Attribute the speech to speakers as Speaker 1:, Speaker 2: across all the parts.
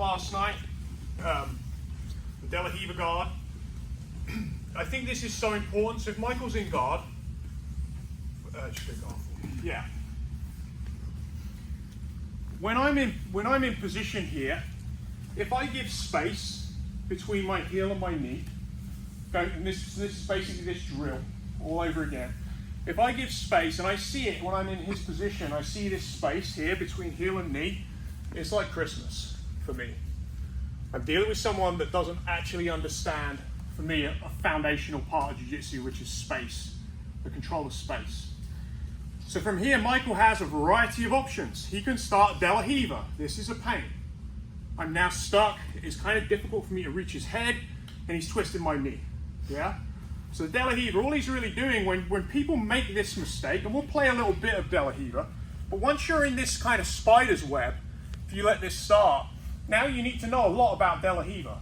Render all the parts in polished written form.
Speaker 1: last night, the De La Riva guard. I think this is so important. So if Michael's in guard, yeah. When I'm in position here, if I give space between my heel and my knee, and this is basically this drill all over again. If I give space, and I see it when I'm in his position, I see this space here between heel and knee, it's like Christmas for me. I'm dealing with someone that doesn't actually understand, for me, a foundational part of jiu-jitsu, which is space, the control of space. So from here, Michael has a variety of options. He can start De La Riva. This is a pain. I'm now stuck. It's kind of difficult for me to reach his head, and he's twisting my knee. Yeah? So De La Riva, all he's really doing when people make this mistake, and we'll play a little bit of De La Riva, but once you're in this kind of spider's web, if you let this start, now you need to know a lot about De La Riva.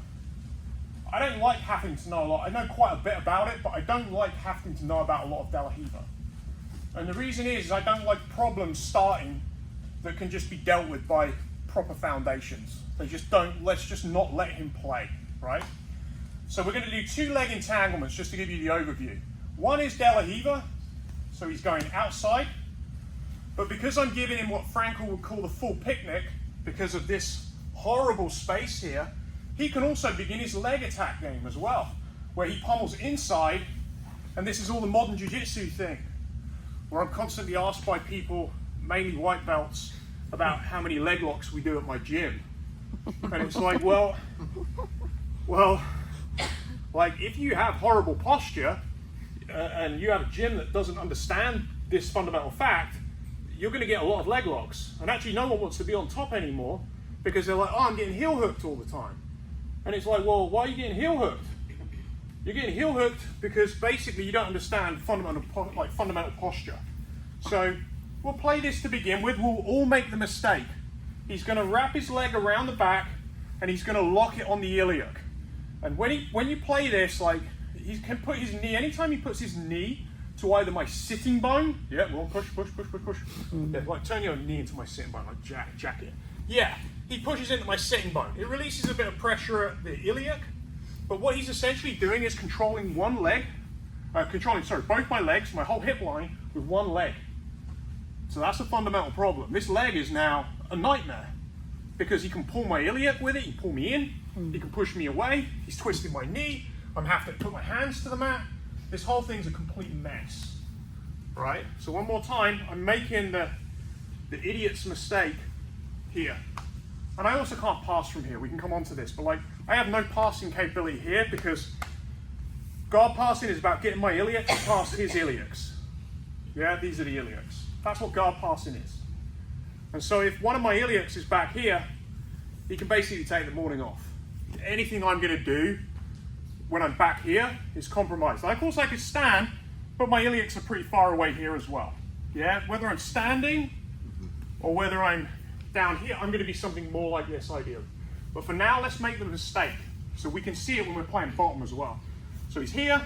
Speaker 1: I don't like having to know a lot. I know quite a bit about it, but I don't like having to know about a lot of De La Riva. And the reason is I don't like problems starting that can just be dealt with by proper foundations. They just don't, let's just not let him play, right? So we're going to do 2 leg entanglements just to give you the overview. One is De La Riva, so he's going outside. But because I'm giving him what Frankel would call the full picnic, because of this horrible space here, he can also begin his leg attack game as well, where he pummels inside, and this is all the modern jiu-jitsu thing, where I'm constantly asked by people, mainly white belts, about how many leg locks we do at my gym. And it's like, well, like if you have horrible posture and you have a gym that doesn't understand this fundamental fact, you're going to get a lot of leg locks. And actually no one wants to be on top anymore because they're like, oh, I'm getting heel hooked all the time. And it's like, well, why are you getting heel hooked? You're getting heel hooked because basically you don't understand fundamental posture. So we'll play this to begin with. We'll all make the mistake. He's going to wrap his leg around the back and he's going to lock it on the iliac. And when you play this, like he can put his knee, anytime he puts his knee to either my sitting bone, yeah, we'll push. Yeah, like turn your knee into my sitting bone, like jack it. Yeah, he pushes into my sitting bone. It releases a bit of pressure at the iliac, but what he's essentially doing is controlling both my legs, my whole hip line, with one leg. So that's a fundamental problem. This leg is now a nightmare because he can pull my iliac with it, he can pull me in, he can push me away, he's twisting my knee, I'm having to put my hands to the mat. This whole thing's a complete mess, right? So one more time, I'm making the idiot's mistake here. And I also can't pass from here, we can come on to this, but like, I have no passing capability here because guard passing is about getting my iliac past his iliacs. Yeah, these are the iliacs. That's what guard passing is. And so if one of my iliacs is back here, he can basically take the morning off. Anything I'm going to do when I'm back here is compromised. Of course I could stand, but my iliacs are pretty far away here as well. Yeah, whether I'm standing or whether I'm down here, I'm going to be something more like this ideally. But for now, let's make the mistake so we can see it when we're playing bottom as well. So he's here,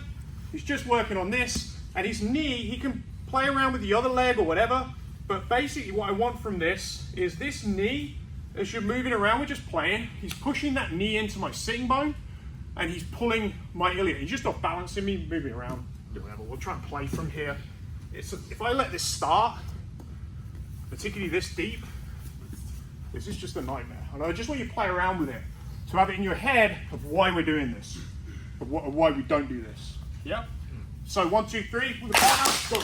Speaker 1: he's just working on this, and his knee, he can play around with the other leg or whatever, but basically what I want from this is this knee, as you're moving around, we're just playing, he's pushing that knee into my sitting bone, and he's pulling my iliac. He's just off balancing me, moving around, do whatever. We'll try and play from here. If I let this start, particularly this deep, this is just a nightmare. And I just want you to play around with it to have it in your head of why we're doing this, of why we don't do this. Yeah? So 1, 2, 3, with the partner, go.